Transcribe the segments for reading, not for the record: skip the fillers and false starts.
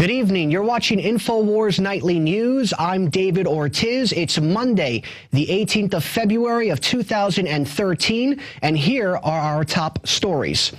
Good evening. You're watching Infowars Nightly News. I'm David Ortiz. It's Monday, the 18th of February of 2013, and here are our top stories.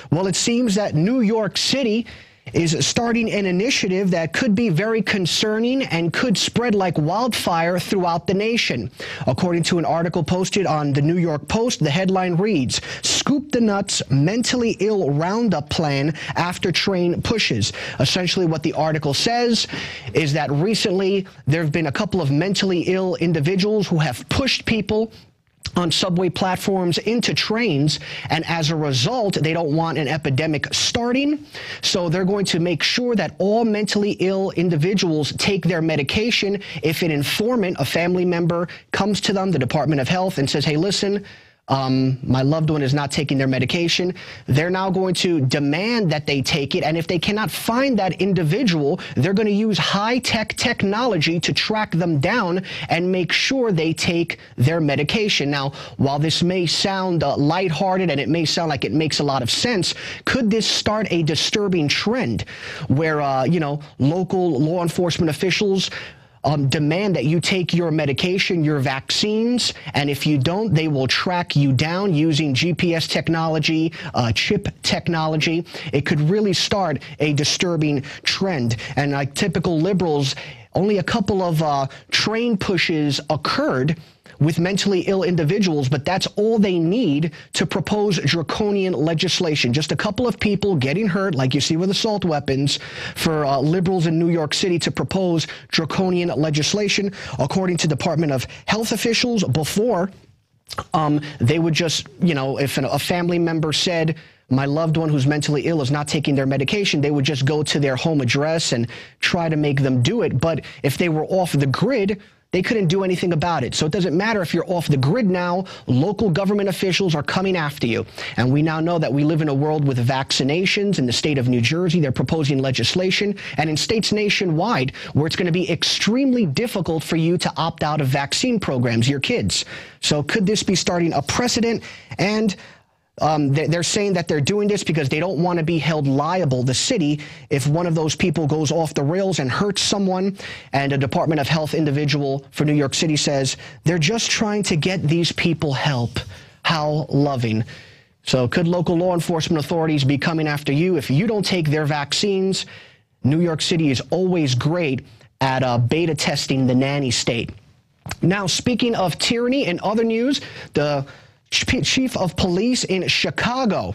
Well, it seems that New York City is starting an initiative that could be very concerning and could spread like wildfire throughout the nation. According to an article posted on the New York Post, the headline reads, "Scoop the Nuts Mentally Ill Roundup Plan After Train Pushes." Essentially what the article says is that recently there have been a couple of mentally ill individuals who have pushed people on subway platforms into trains, and as a result, they don't want an epidemic starting, so they're going to make sure that all mentally ill individuals take their medication. If an informant, a family member, comes to them, the Department of Health, and says, hey, listen, my loved one is not taking their medication, they're now going to demand that they take it, and if they cannot find that individual, they're going to use high-tech technology to track them down and make sure they take their medication. Now, while this may sound lighthearted and it may sound like it makes a lot of sense, could this start a disturbing trend where, local law enforcement officials demand that you take your medication, your vaccines, and if you don't, they will track you down using GPS technology, chip technology. It could really start a disturbing trend. And like typical liberals, only a couple of train pushes occurred with mentally ill individuals, but that's all they need to propose draconian legislation. Just a couple of people getting hurt, like you see with assault weapons, for liberals in New York City to propose draconian legislation. According to Department of Health officials, before, they would just, if a family member said, my loved one who's mentally ill is not taking their medication, they would just go to their home address and try to make them do it. But if they were off the grid, they couldn't do anything about it. So it doesn't matter if you're off the grid now, local government officials are coming after you. And we now know that we live in a world with vaccinations. In the state of New Jersey, they're proposing legislation, and in states nationwide where it's going to be extremely difficult for you to opt out of vaccine programs, your kids. So could this be starting a precedent? And they're saying that they're doing this because they don't want to be held liable, the city, if one of those people goes off the rails and hurts someone. And a Department of Health individual for New York City says they're just trying to get these people help. How loving. So could local law enforcement authorities be coming after you if you don't take their vaccines? New York City is always great at beta testing the nanny state. Now, speaking of tyranny, in other news, the Chief of Police in Chicago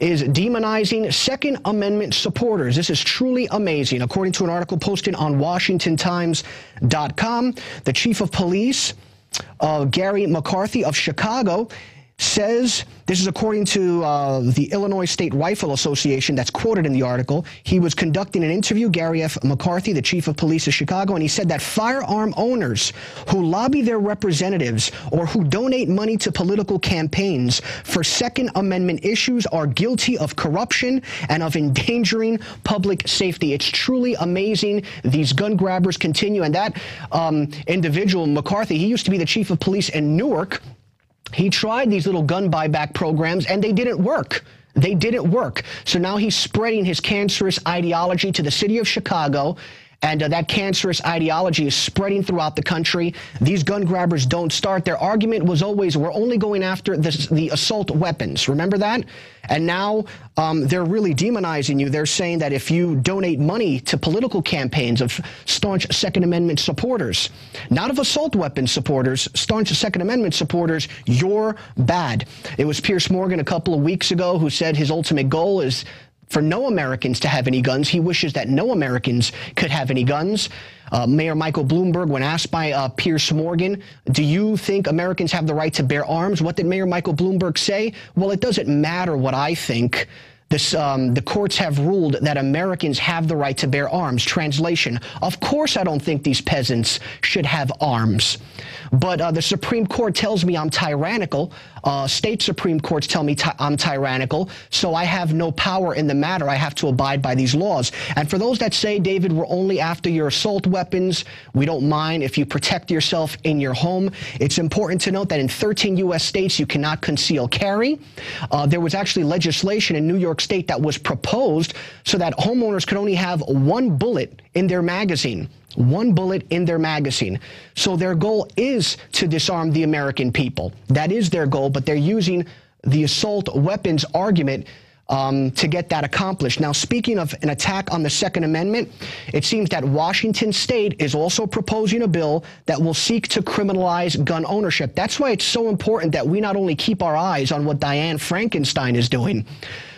is demonizing Second Amendment supporters. This is truly amazing. According to an article posted on WashingtonTimes.com, the Chief of Police, Gary McCarthy of Chicago, says, this is according to the Illinois State Rifle Association that's quoted in the article. He was conducting an interview, Gary F. McCarthy, the Chief of Police of Chicago, and he said that firearm owners who lobby their representatives or who donate money to political campaigns for Second Amendment issues are guilty of corruption and of endangering public safety. It's truly amazing. These gun grabbers continue, and that individual, McCarthy, he used to be the Chief of Police in Newark. He tried these little gun buyback programs, and they didn't work. They didn't work. So now he's spreading his cancerous ideology to the city of Chicago, and that cancerous ideology is spreading throughout the country. These gun grabbers don't start. Their argument was always, we're only going after the assault weapons. Remember that? And now they're really demonizing you. They're saying that if you donate money to political campaigns of staunch Second Amendment supporters, not of assault weapon supporters, staunch Second Amendment supporters, you're bad. It was Piers Morgan a couple of weeks ago who said his ultimate goal is for no Americans to have any guns. He wishes that no Americans could have any guns. Mayor Michael Bloomberg, when asked by Piers Morgan, do you think Americans have the right to bear arms? What did Mayor Michael Bloomberg say? Well, it doesn't matter what I think. The courts have ruled that Americans have the right to bear arms. Translation, of course I don't think these peasants should have arms. But the Supreme Court tells me I'm tyrannical. state Supreme Courts tell me I'm tyrannical, so I have no power in the matter. I have to abide by these laws. And for those that say, David, we're only after your assault weapons, we don't mind if you protect yourself in your home, it's important to note that in 13 U.S. states, you cannot conceal carry. There was actually legislation in New York State that was proposed so that homeowners could only have one bullet in their magazine. One bullet in their magazine. So their goal is to disarm the American people. That is their goal, but they're using the assault weapons argument to get that accomplished. Now, speaking of an attack on the Second Amendment, it seems that Washington State is also proposing a bill that will seek to criminalize gun ownership. That's why it's so important that we not only keep our eyes on what Diane Frankenstein is doing,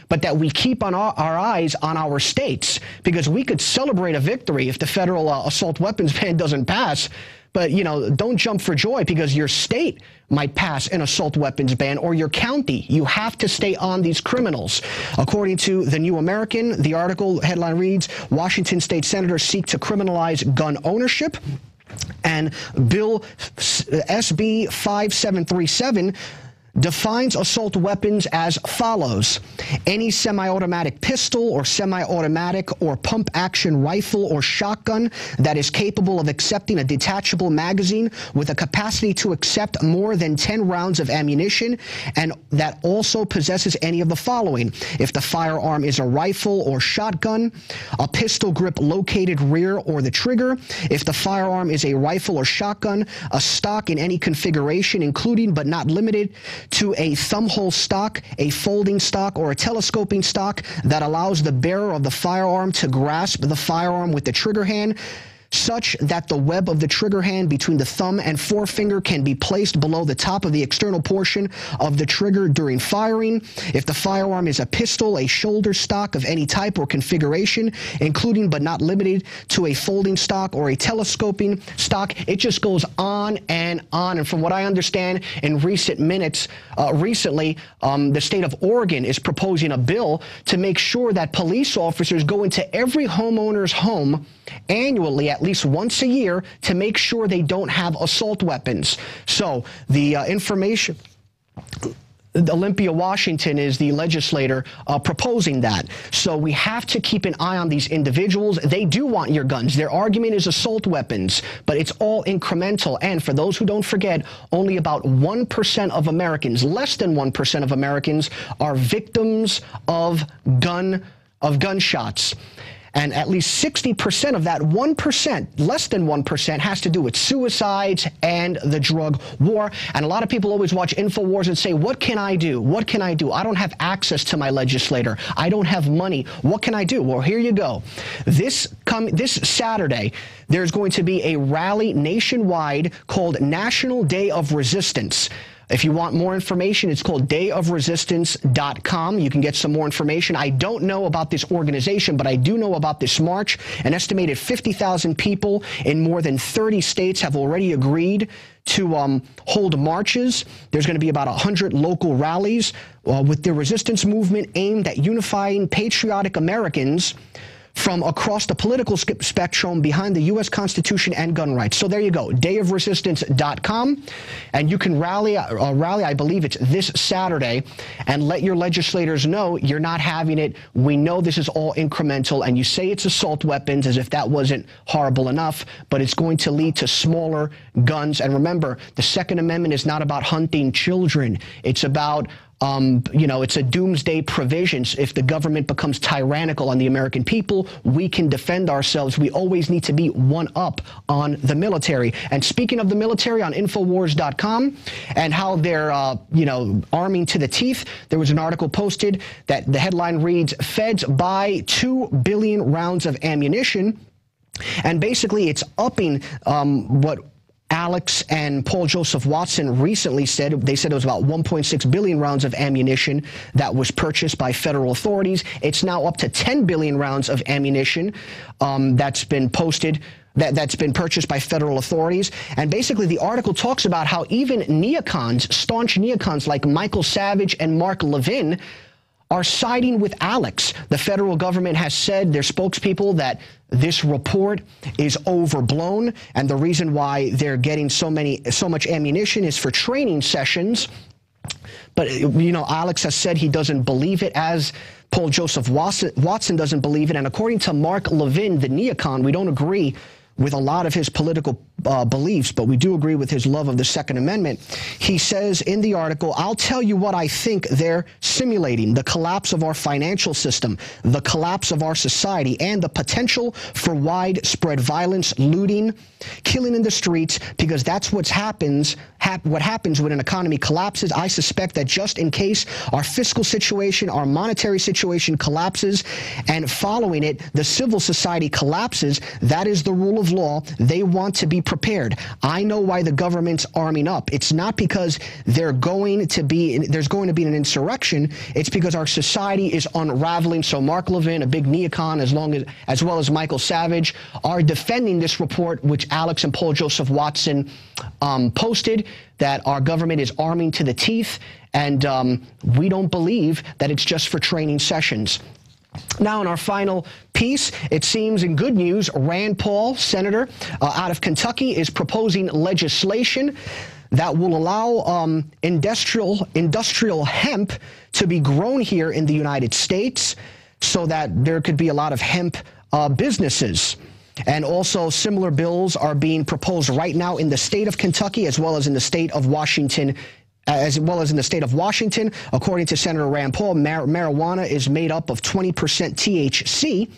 but that we keep on our eyes on our states, because we could celebrate a victory if the federal assault weapons ban doesn't pass. But, you know, don't jump for joy because your state might pass an assault weapons ban, or your county. You have to stay on these criminals. According to The New American, the article headline reads, Washington state senators seek to criminalize gun ownership. And Bill SB 5737 defines assault weapons as follows. Any semi-automatic pistol or semi-automatic or pump-action rifle or shotgun that is capable of accepting a detachable magazine with a capacity to accept more than 10 rounds of ammunition, and that also possesses any of the following. If the firearm is a rifle or shotgun, a pistol grip located rear or the trigger. If the firearm is a rifle or shotgun, a stock in any configuration, including but not limited to a thumbhole stock, a folding stock, or a telescoping stock that allows the bearer of the firearm to grasp the firearm with the trigger hand, such that the web of the trigger hand between the thumb and forefinger can be placed below the top of the external portion of the trigger during firing. If the firearm is a pistol, a shoulder stock of any type or configuration, including but not limited to a folding stock or a telescoping stock, it just goes on and on. And from what I understand, in recent minutes, recently, the state of Oregon is proposing a bill to make sure that police officers go into every homeowner's home annually, at least once a year, to make sure they don't have assault weapons. So the information... Olympia, Washington is the legislator proposing that. So we have to keep an eye on these individuals. They do want your guns. Their argument is assault weapons, but it's all incremental. And for those who don't forget, only about 1% of Americans, less than 1% of Americans, are victims of gunshots. And at least 60% of that 1%, less than 1%, has to do with suicides and the drug war. And a lot of people always watch Infowars and say, what can I do? What can I do? I don't have access to my legislator. I don't have money. What can I do? Well, here you go. This Saturday, there's going to be a rally nationwide called National Day of Resistance. If you want more information, it's called dayofresistance.com. You can get some more information. I don't know about this organization, but I do know about this march. An estimated 50,000 people in more than 30 states have already agreed to hold marches. There's going to be about 100 local rallies with the resistance movement aimed at unifying patriotic Americans from across the political spectrum behind the U.S. Constitution and gun rights. So there you go, dayofresistance.com, and you can rally, I believe it's this Saturday, and let your legislators know you're not having it. We know this is all incremental, and you say it's assault weapons as if that wasn't horrible enough, but it's going to lead to smaller guns. And remember, the Second Amendment is not about hunting children. It's about it's a doomsday provision. If the government becomes tyrannical on the American people, we can defend ourselves. We always need to be one up on the military. And speaking of the military, on Infowars.com and how they're, arming to the teeth, there was an article posted that the headline reads, Feds buy 2 billion rounds of ammunition. And basically, it's upping what Alex and Paul Joseph Watson recently said. They said it was about 1.6 billion rounds of ammunition that was purchased by federal authorities. It's now up to 10 billion rounds of ammunition that's been purchased by federal authorities. And basically, the article talks about how even neocons, staunch neocons like Michael Savage and Mark Levin, are siding with Alex. The federal government has said, their spokespeople, that this report is overblown, and the reason why they're getting so much ammunition is for training sessions But, you know, Alex has said he doesn't believe it, as Paul Joseph Watson doesn't believe it. And according to Mark Levin, the neocon, we don't agree with a lot of his political beliefs, but we do agree with his love of the Second Amendment. He says in the article, I'll tell you what I think they're simulating: the collapse of our financial system, the collapse of our society, and the potential for widespread violence, looting, killing in the streets, because that's what happens when an economy collapses. I suspect that just in case our fiscal situation, our monetary situation collapses, and following it, the civil society collapses, that is the rule of law. They want to be prepared. I know why the government's arming up. It's not because there's going to be an insurrection. It's because our society is unraveling. So Mark Levin, a big neocon, as well as Michael Savage, are defending this report, which Alex and Paul Joseph Watson posted, that our government is arming to the teeth, and we don't believe that it's just for training sessions. Now, in our final piece, it seems in good news, Rand Paul, senator out of Kentucky, is proposing legislation that will allow industrial hemp to be grown here in the United States, so that there could be a lot of hemp businesses. And also similar bills are being proposed right now in the state of Kentucky, as well as in the state of Washington. According to Senator Rand Paul, marijuana is made up of 20% THC,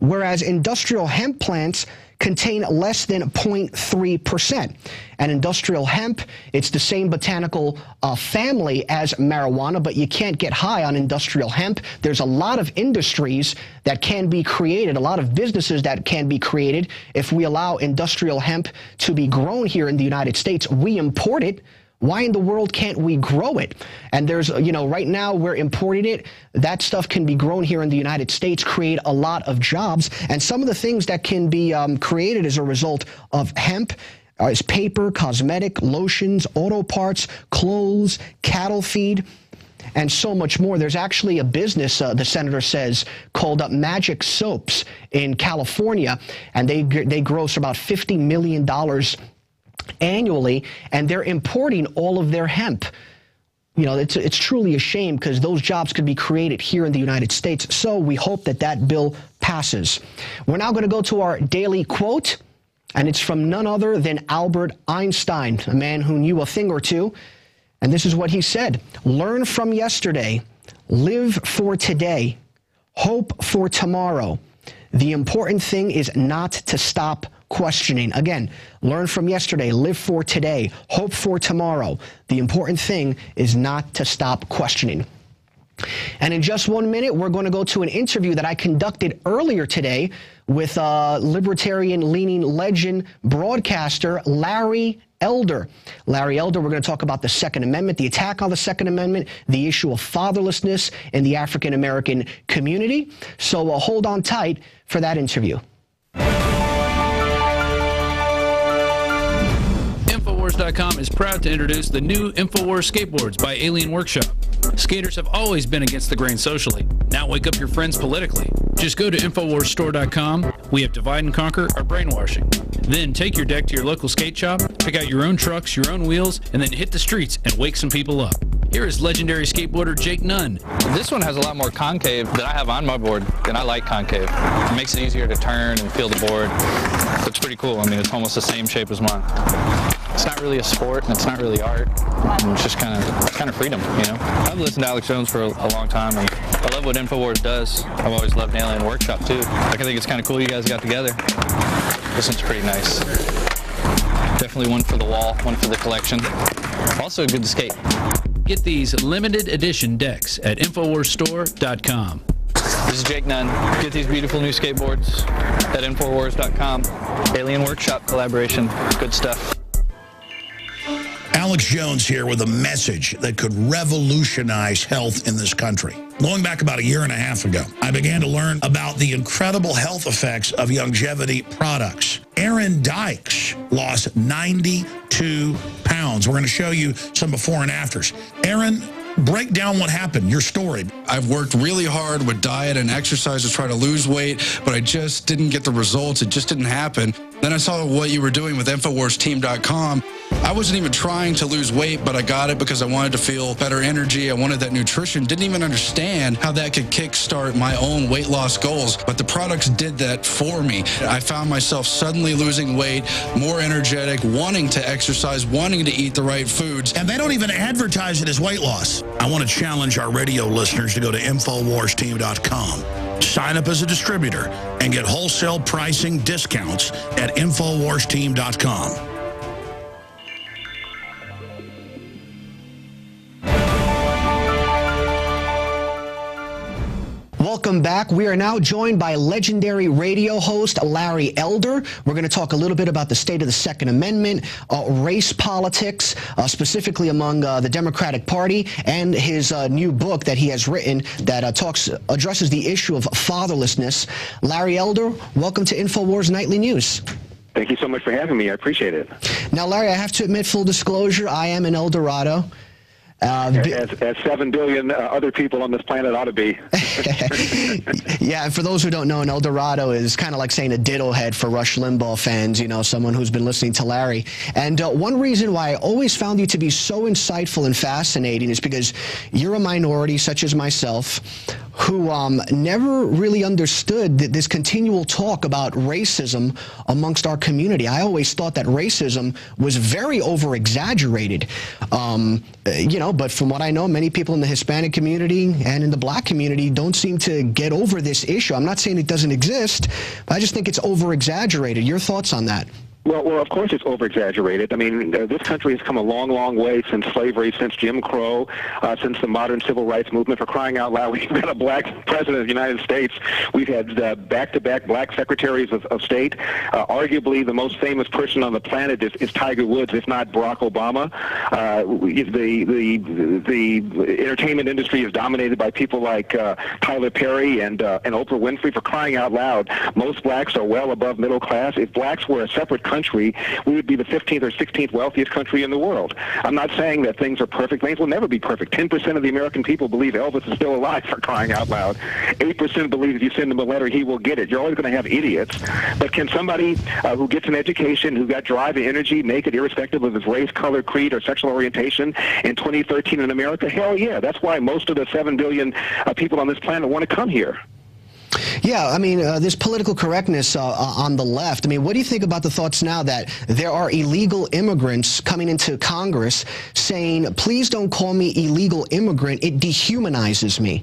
whereas industrial hemp plants contain less than 0.3%. And industrial hemp, it's the same botanical family as marijuana, but you can't get high on industrial hemp. There's a lot of industries that can be created, a lot of businesses that can be created if we allow industrial hemp to be grown here in the United States. We import it. Why in the world can't we grow it? And there's, you know, right now we're importing it. That stuff can be grown here in the United States, create a lot of jobs. And some of the things that can be created as a result of hemp is paper, cosmetic, lotions, auto parts, clothes, cattle feed, and so much more. There's actually a business, the senator says, called Magic Soaps in California, and they gross about $50 million annually, and they're importing all of their hemp. You know, it's truly a shame, because those jobs could be created here in the United States. So we hope that that bill passes. We're now going to go to our daily quote, and it's from none other than Albert Einstein, a man who knew a thing or two. And this is what he said: learn from yesterday, live for today, hope for tomorrow. The important thing is not to stop questioning. Again, learn from yesterday, live for today, hope for tomorrow. The important thing is not to stop questioning. And in just 1 minute, we're going to go to an interview that I conducted earlier today with libertarian-leaning legend broadcaster Larry Elder. Larry Elder, we're going to talk about the Second Amendment, the attack on the Second Amendment, the issue of fatherlessness in the African-American community. So hold on tight for that interview. Infowars.com is proud to introduce the new Infowars skateboards by Alien Workshop. Skaters have always been against the grain socially. Now wake up your friends politically. Just go to InfowarsStore.com. We have divide and conquer or brainwashing. Then take your deck to your local skate shop, pick out your own trucks, your own wheels, and then hit the streets and wake some people up. Here is legendary skateboarder Jake Nunn. This one has a lot more concave than I have on my board, and I like concave. It makes it easier to turn and feel the board. It's pretty cool. I mean, it's almost the same shape as mine. It's not really a sport, and it's not really art. It's just kind of freedom, you know. I've listened to Alex Jones for a long time, and I love what Infowars does. I've always loved Alien Workshop too. Like, I think it's kind of cool you guys got together. This one's pretty nice. Definitely one for the wall, one for the collection. Also good to skate. Get these limited edition decks at InfowarsStore.com. This is Jake Nunn. Get these beautiful new skateboards at Infowars.com. Alien Workshop collaboration. Good stuff. Alex Jones here with a message that could revolutionize health in this country. Going back about 1.5 years ago, I began to learn about the incredible health effects of longevity products. Aaron Dykes lost 92 pounds. We're going to show you some before and afters. Aaron, break down what happened, your story. I've worked really hard with diet and exercise to try to lose weight, but I just didn't get the results. It just didn't happen. Then I saw what you were doing with InfowarsTeam.com. I wasn't even trying to lose weight, but I got it because I wanted to feel better energy. I wanted that nutrition. Didn't even understand how that could kickstart my own weight loss goals, but the products did that for me. I found myself suddenly losing weight, more energetic, wanting to exercise, wanting to eat the right foods. And they don't even advertise it as weight loss. I want to challenge our radio listeners to go to InfoWarsTeam.com, sign up as a distributor, and get wholesale pricing discounts at InfoWarsTeam.com. Welcome back. We are now joined by legendary radio host Larry Elder. We're going to talk a little bit about the state of the Second Amendment, race politics, specifically among the Democratic Party, and his new book that he has written that addresses the issue of fatherlessness. Larry Elder, welcome to Infowars Nightly News. Thank you so much for having me. I appreciate it. Now, Larry, I have to admit, full disclosure, I am an El Dorado. As 7 billion other people on this planet ought to be. Yeah, and for those who don't know, an El Dorado is kind of like saying a ditto head for Rush Limbaugh fans, you know, someone who's been listening to Larry. And one reason why I always found you to be so insightful and fascinating is because you're a minority, such as myself, who never really understood this continual talk about racism amongst our community. I always thought that racism was very over-exaggerated, you know, but from what I know, many people in the Hispanic community and in the black community don't seem to get over this issue. I'm not saying it doesn't exist, but I just think it's over-exaggerated. Your thoughts on that? Well, of course it's over-exaggerated. I mean, this country has come a long, long way since slavery, since Jim Crow, since the modern civil rights movement. For crying out loud, we've got a black president of the United States. We've had back-to-back black secretaries of state. Arguably, the most famous person on the planet is Tiger Woods, if not Barack Obama. The entertainment industry is dominated by people like Tyler Perry and Oprah Winfrey. For crying out loud, most blacks are well above middle class. If blacks were a separate country, we would be the 15th or 16th wealthiest country in the world. I'm not saying that things are perfect. Things will never be perfect. 10% of the American people believe Elvis is still alive, for crying out loud. 8% believe if you send him a letter, he will get it. You're always going to have idiots. But can somebody who gets an education, who got drive and energy, make it irrespective of his race, color, creed, or sexual orientation in 2013 in America? Hell yeah. That's why most of the 7 billion people on this planet want to come here. Yeah, I mean, this political correctness on the left, I mean, what do you think about the thoughts now that there are illegal immigrants coming into Congress saying, please don't call me illegal immigrant, it dehumanizes me?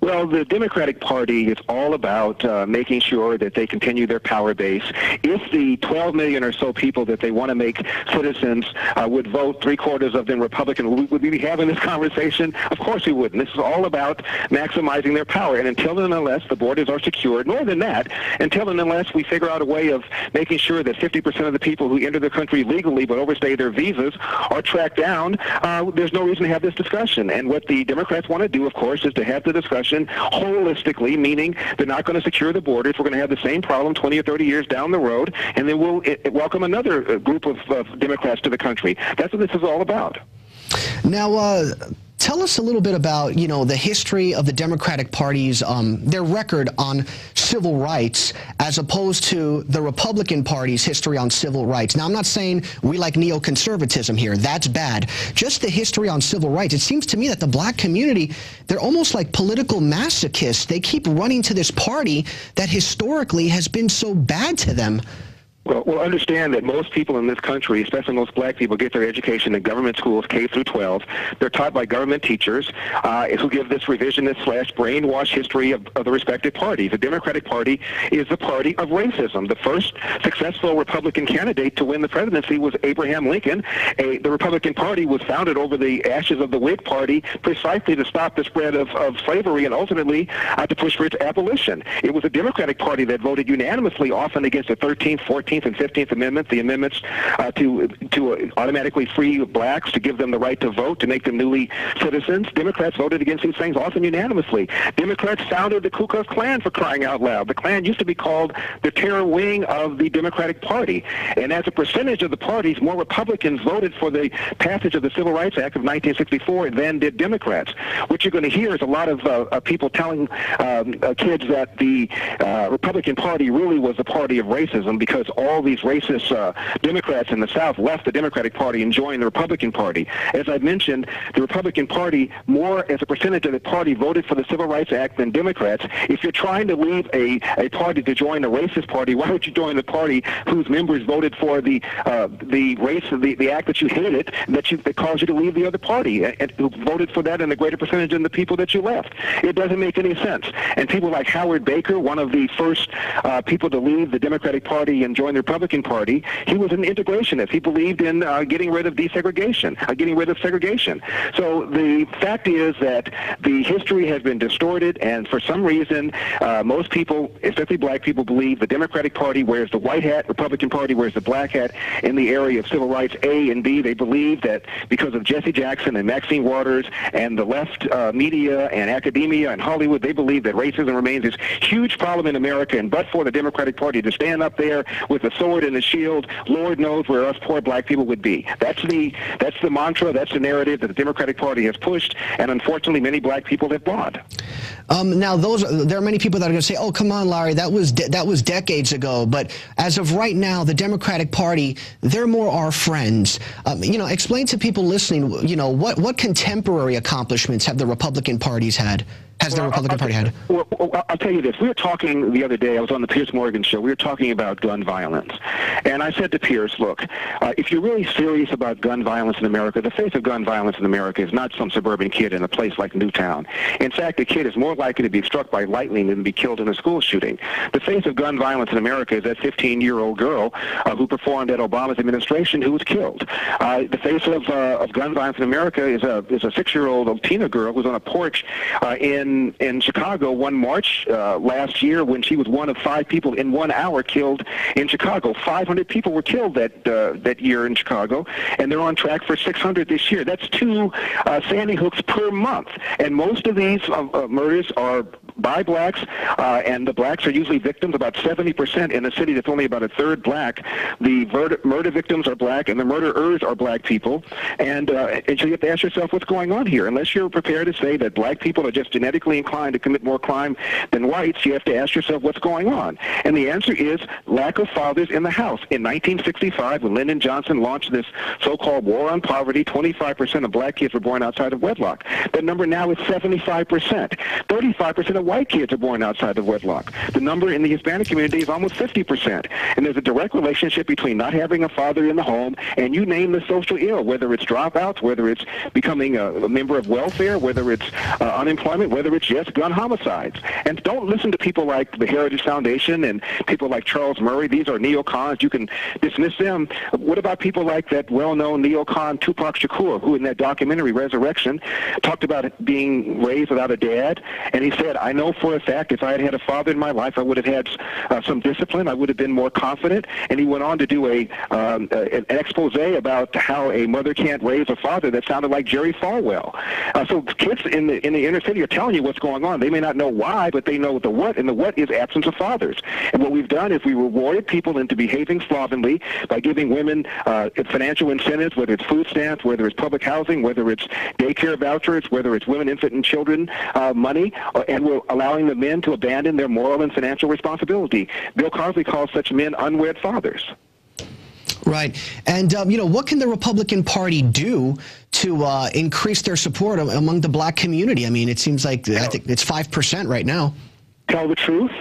Well, the Democratic Party is all about making sure that they continue their power base. If the 12 million or so people that they want to make citizens would vote, 3/4 of them Republican, would we be having this conversation? Of course we wouldn't. This is all about maximizing their power. And until and unless the borders are secured, more than that, until and unless we figure out a way of making sure that 50% of the people who enter the country legally but overstay their visas are tracked down, there's no reason to have this discussion. And what the Democrats want to do, of course, is to have the discussion holistically, meaning they're not going to secure the borders. We're going to have the same problem 20 or 30 years down the road, and then we'll welcome another group of Democrats to the country. That's what this is all about. Now, tell us a little bit about, you know, the history of the Democratic Party's, their record on civil rights as opposed to the Republican Party's history on civil rights. Now, I'm not saying we like neoconservatism here. That's bad. Just the history on civil rights. It seems to me that the black community, they're almost like political masochists. They keep running to this party that historically has been so bad to them. Well, understand that most people in this country, especially most black people, get their education in government schools, K through 12. They're taught by government teachers who give this revisionist / brainwash history of the respective parties. The Democratic Party is the party of racism. The first successful Republican candidate to win the presidency was Abraham Lincoln. The Republican Party was founded over the ashes of the Whig Party precisely to stop the spread of slavery and ultimately to push for its abolition. It was the Democratic Party that voted unanimously often against the 13th, 14th, and 15th Amendment, the amendments to automatically free blacks, to give them the right to vote, to make them newly citizens. Democrats voted against these things often unanimously. Democrats founded the Ku Klux Klan, for crying out loud. The Klan used to be called the terror wing of the Democratic Party. And as a percentage of the parties, more Republicans voted for the passage of the Civil Rights Act of 1964 than did Democrats. What you're going to hear is a lot of people telling kids that the Republican Party really was the party of racism, because all these racist Democrats in the South left the Democratic Party and joined the Republican Party. As I mentioned, the Republican Party, more as a percentage of the party, voted for the Civil Rights Act than Democrats. If you're trying to leave a party to join a racist party, why would you join the party whose members voted for the act that you hated, that caused you to leave the other party, and who voted for that in a greater percentage than the people that you left? It doesn't make any sense. And people like Howard Baker, one of the first people to leave the Democratic Party and join the Republican Party, he was an integrationist. He believed in getting rid of desegregation, getting rid of segregation. So the fact is that the history has been distorted, and for some reason, most people, especially black people, believe the Democratic Party wears the white hat, Republican Party wears the black hat in the area of civil rights A and B. They believe that because of Jesse Jackson and Maxine Waters and the left media and academia and Hollywood, they believe that racism remains this huge problem in America, and but for the Democratic Party to stand up there with a sword and a shield, Lord knows where us poor black people would be. That's the mantra, that's the narrative that the Democratic Party has pushed, and unfortunately many black people have bought. Now, there are many people that are going to say, "Oh, come on, Larry, that was decades ago." But as of right now, the Democratic Party, they're more our friends. Explain to people listening, what contemporary accomplishments have the Republican parties had? Has the Republican Party had? Well, I'll tell you this. We were talking the other day, I was on the Piers Morgan show, we were talking about gun violence. And I said to Piers, look, if you're really serious about gun violence in America, the face of gun violence in America is not some suburban kid in a place like Newtown. In fact, the kid is more likely to be struck by lightning than to be killed in a school shooting. The face of gun violence in America is that 15-year-old girl who performed at Obama's administration who was killed. The face of gun violence in America is a 6-year-old Latina girl who was on a porch in Chicago one March last year when she was one of 5 people in 1 hour killed in Chicago. 500 people were killed that year in Chicago, and they're on track for 600 this year. That's 2 Sandy Hooks per month, and most of these murders are by blacks, and the blacks are usually victims. About 70% in a city that's only about a third black. The murder victims are black, and the murderers are black people. And so you have to ask yourself what's going on here. Unless you're prepared to say that black people are just genetically inclined to commit more crime than whites, you have to ask yourself what's going on. And the answer is lack of fathers in the house. In 1965, when Lyndon Johnson launched this so-called war on poverty, 25% of black kids were born outside of wedlock. That number now is 75%. 35% of white kids are born outside of wedlock. The number in the Hispanic community is almost 50%. And there's a direct relationship between not having a father in the home and you name the social ill, whether it's dropouts, whether it's becoming a member of welfare, whether it's unemployment, whether it's just gun homicides. And don't listen to people like the Heritage Foundation and people like Charles Murray. These are neocons. You can dismiss them. What about people like that well-known neocon Tupac Shakur, who in that documentary Resurrection talked about being raised without a dad? And he said, I know for a fact if I had had a father in my life, I would have had some discipline. I would have been more confident. And he went on to do an expose about how a mother can't raise a father that sounded like Jerry Falwell. So kids in the inner city are telling you what's going on. They may not know why, but they know the what, and the what is absence of fathers. And what we've done is we rewarded people into behaving slovenly by giving women financial incentives, whether it's food stamps, whether it's public housing, whether it's daycare vouchers, whether it's women, infant, and children money, and we're allowing the men to abandon their moral and financial responsibility. Bill Cosby calls such men unwed fathers. Right. And, what can the Republican Party do to increase their support among the black community? I mean, it seems like I think it's 5% right now. Tell the truth.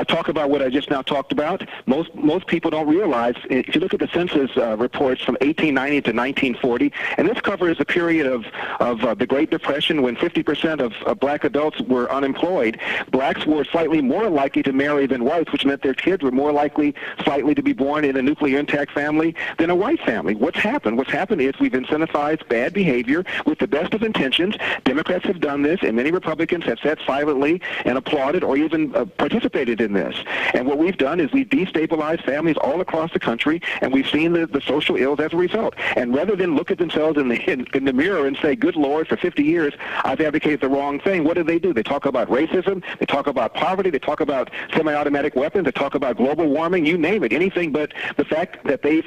Talk about what I just now talked about. Most people don't realize, if you look at the census reports from 1890 to 1940, and this covers the period of the Great Depression when 50% of black adults were unemployed, blacks were slightly more likely to marry than whites, which meant their kids were more likely slightly to be born in a nuclear intact family than a white family. What's happened? What's happened is we've incentivized bad behavior with the best of intentions. Democrats have done this, and many Republicans have sat silently and applauded or even participated in this. And what we've done is we've destabilized families all across the country, and we've seen the social ills as a result. And rather than look at themselves in the mirror and say, good Lord, for 50 years I've advocated the wrong thing, what do? They talk about racism, they talk about poverty, they talk about semi-automatic weapons, they talk about global warming, you name it, anything but the fact that they,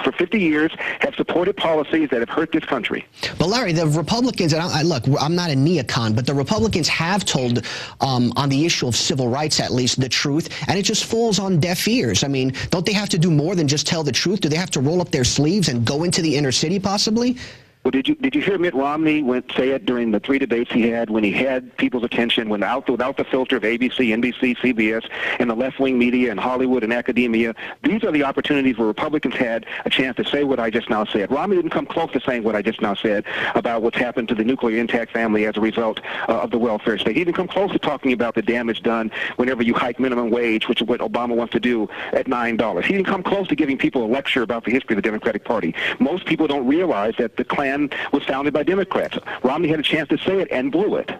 for 50 years, have supported policies that have hurt this country. But Larry, the Republicans, and look, I'm not a neocon, but the Republicans have told on the issue of civil rights, at least, the truth, and it just falls on deaf ears. I mean, don't they have to do more than just tell the truth? Do they have to roll up their sleeves and go into the inner city possibly? Well, did you hear Mitt Romney say it during the 3 debates he had, when he had people's attention without the filter of ABC, NBC, CBS, and the left-wing media and Hollywood and academia? These are the opportunities where Republicans had a chance to say what I just now said. Romney didn't come close to saying what I just now said about what's happened to the nuclear intact family as a result of the welfare state. He didn't come close to talking about the damage done whenever you hike minimum wage, which is what Obama wants to do, at $9. He didn't come close to giving people a lecture about the history of the Democratic Party. Most people don't realize that the Klan was founded by Democrats. Romney had a chance to say it and blew it.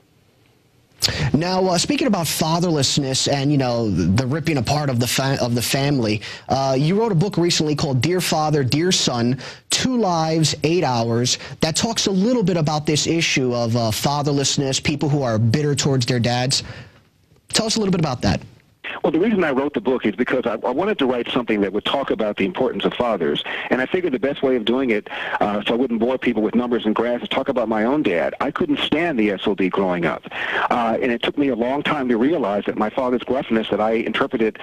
Now, speaking about fatherlessness and, you know, the ripping apart of the family, you wrote a book recently called Dear Father, Dear Son, 2 Lives, 8 Hours, that talks a little bit about this issue of fatherlessness, people who are bitter towards their dads. Tell us a little bit about that. Well, the reason I wrote the book is because I wanted to write something that would talk about the importance of fathers. And I figured the best way of doing it, so I wouldn't bore people with numbers and graphs, is talk about my own dad. I couldn't stand the SOB growing up. And it took me a long time to realize that my father's gruffness that I interpreted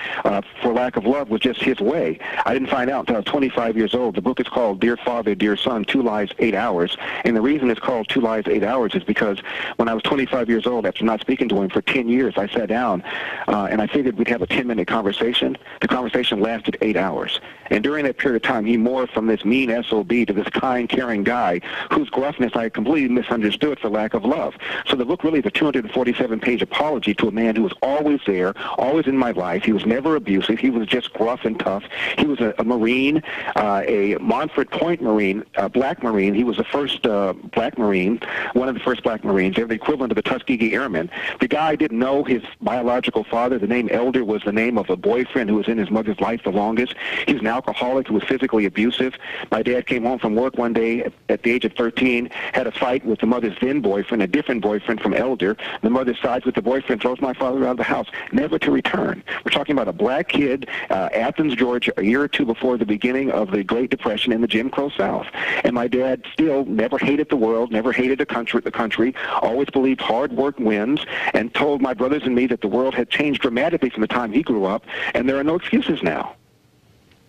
for lack of love was just his way. I didn't find out until I was 25 years old. The book is called Dear Father, Dear Son, 2 Lives, 8 Hours. And the reason it's called 2 Lives, 8 Hours is because when I was 25 years old, after not speaking to him for 10 years, I sat down and I figured we'd have a 10-minute conversation. The conversation lasted 8 hours. And during that period of time, he morphed from this mean SOB to this kind, caring guy whose gruffness I completely misunderstood for lack of love. So the book really is a 247-page apology to a man who was always there, always in my life. He was never abusive. He was just gruff and tough. He was a Marine, a Montford Point Marine, a black Marine. He was the first black Marine, one of the first black Marines. They're the equivalent of the Tuskegee Airmen. The guy didn't know his biological father. The name Elder was the name of a boyfriend who was in his mother's life the longest. He was an alcoholic who was physically abusive. My dad came home from work one day at the age of 13, had a fight with the mother's then boyfriend, a different boyfriend from Elder. The mother sides with the boyfriend, throws my father out of the house, never to return. We're talking about a black kid, Athens, Georgia, a year or two before the beginning of the Great Depression in the Jim Crow South. And my dad still never hated the world, never hated the country, always believed hard work wins, and told my brothers and me that the world had changed dramatically from the time he grew up, and there are no excuses now.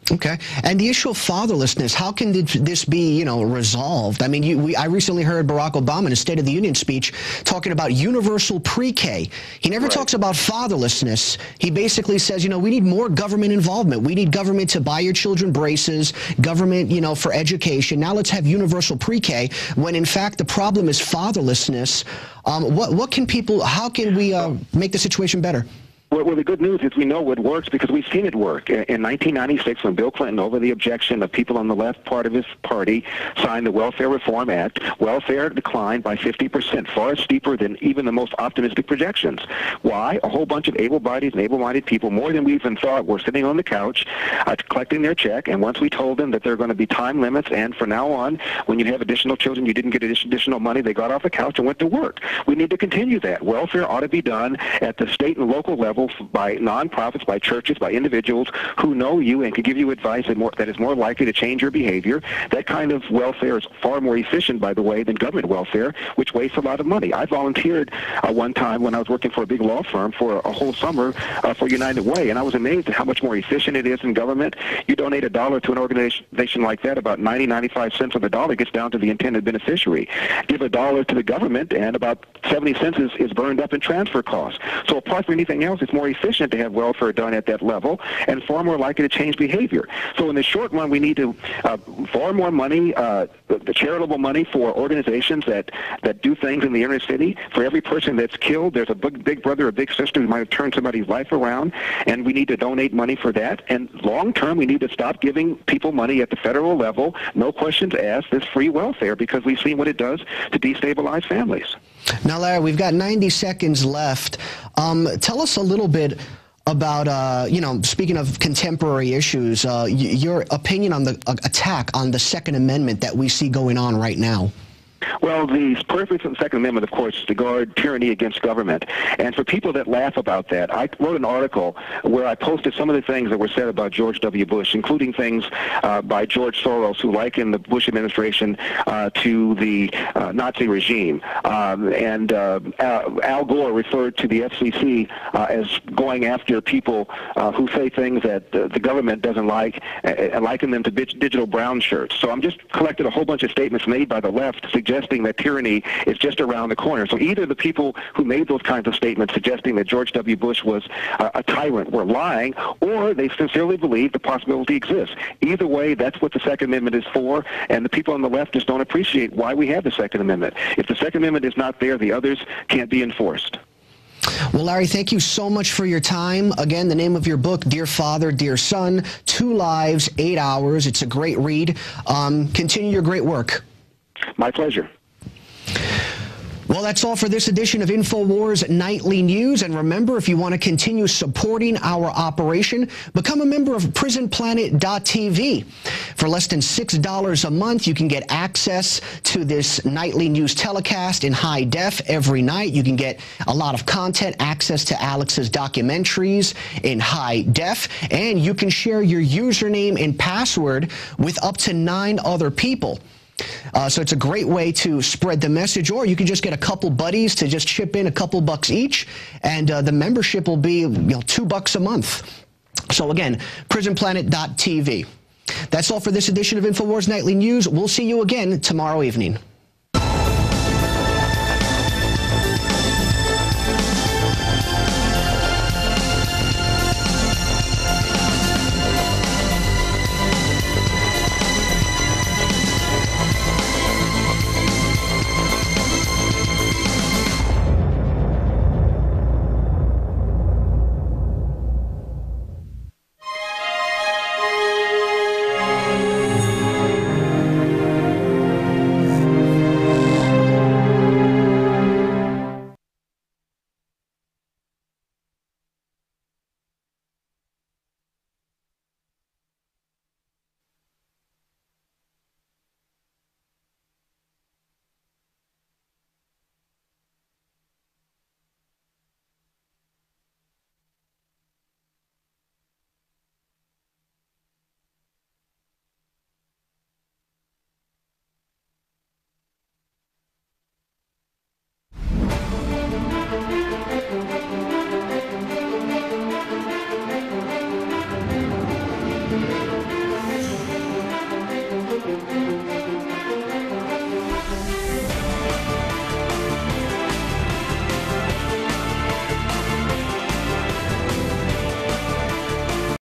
Okay. And the issue of fatherlessness, how can this be, resolved? I mean, I recently heard Barack Obama in a State of the Union speech talking about universal pre-K. He never talks about fatherlessness. He basically says, we need more government involvement. We need government to buy your children braces, government, for education. Now let's have universal pre-K, when in fact the problem is fatherlessness. How can we make the situation better? Well, the good news is we know it works because we've seen it work. In 1996, when Bill Clinton, over the objection of people on the left part of his party, signed the Welfare Reform Act, welfare declined by 50%, far steeper than even the most optimistic projections. Why? A whole bunch of able-bodied and able-minded people, more than we even thought, were sitting on the couch collecting their check, and once we told them that there are going to be time limits, and from now on, when you have additional children, you didn't get additional money, they got off the couch and went to work. We need to continue that. Welfare ought to be done at the state and local level by nonprofits, by churches, by individuals who know you and can give you advice that is more likely to change your behavior. That kind of welfare is far more efficient, by the way, than government welfare, which wastes a lot of money. I volunteered one time when I was working for a big law firm for a whole summer for United Way, and I was amazed at how much more efficient it is in government. You donate $1 to an organization like that, about 95 cents of the dollar gets down to the intended beneficiary. Give $1 to the government, and about 70 cents is burned up in transfer costs. So apart from anything else, it's more efficient to have welfare done at that level and far more likely to change behavior. So in the short run, we need to far more money, the charitable money for organizations that do things in the inner city. For every person that's killed, there's a big brother or big sister who might have turned somebody's life around, and we need to donate money for that. And long term, we need to stop giving people money at the federal level, no questions asked, this free welfare, because we've seen what it does to destabilize families. Now, Larry, we've got 90 seconds left. Tell us a little bit about, speaking of contemporary issues, your opinion on the attack on the Second Amendment that we see going on right now. Well, the purpose of the Second Amendment, of course, is to guard tyranny against government. And for people that laugh about that, I wrote an article where I posted some of the things that were said about George W. Bush, including things by George Soros, who likened the Bush administration to the Nazi regime. And Al Gore referred to the FCC as going after people who say things that the government doesn't like, and liken them to digital brown shirts. So I'm just collected a whole bunch of statements made by the left suggesting that tyranny is just around the corner. So either the people who made those kinds of statements suggesting that George W. Bush was a tyrant were lying, or they sincerely believe the possibility exists. Either way, that's what the Second Amendment is for, and the people on the left just don't appreciate why we have the Second Amendment. If the Second Amendment is not there, the others can't be enforced. Well, Larry, thank you so much for your time. Again, the name of your book, Dear Father, Dear Son, 2 Lives, 8 Hours. It's a great read. Continue your great work. My pleasure. Well, that's all for this edition of Infowars Nightly News. And remember, if you want to continue supporting our operation, become a member of PrisonPlanet.tv. For less than $6 a month, you can get access to this nightly news telecast in high def every night. You can get a lot of content, access to Alex's documentaries in high def, and you can share your username and password with up to 9 other people. So it's a great way to spread the message, or you can just get a couple buddies to just chip in a couple bucks each, and the membership will be $2 a month. So again, PrisonPlanet.tv. That's all for this edition of Infowars Nightly News. We'll see you again tomorrow evening.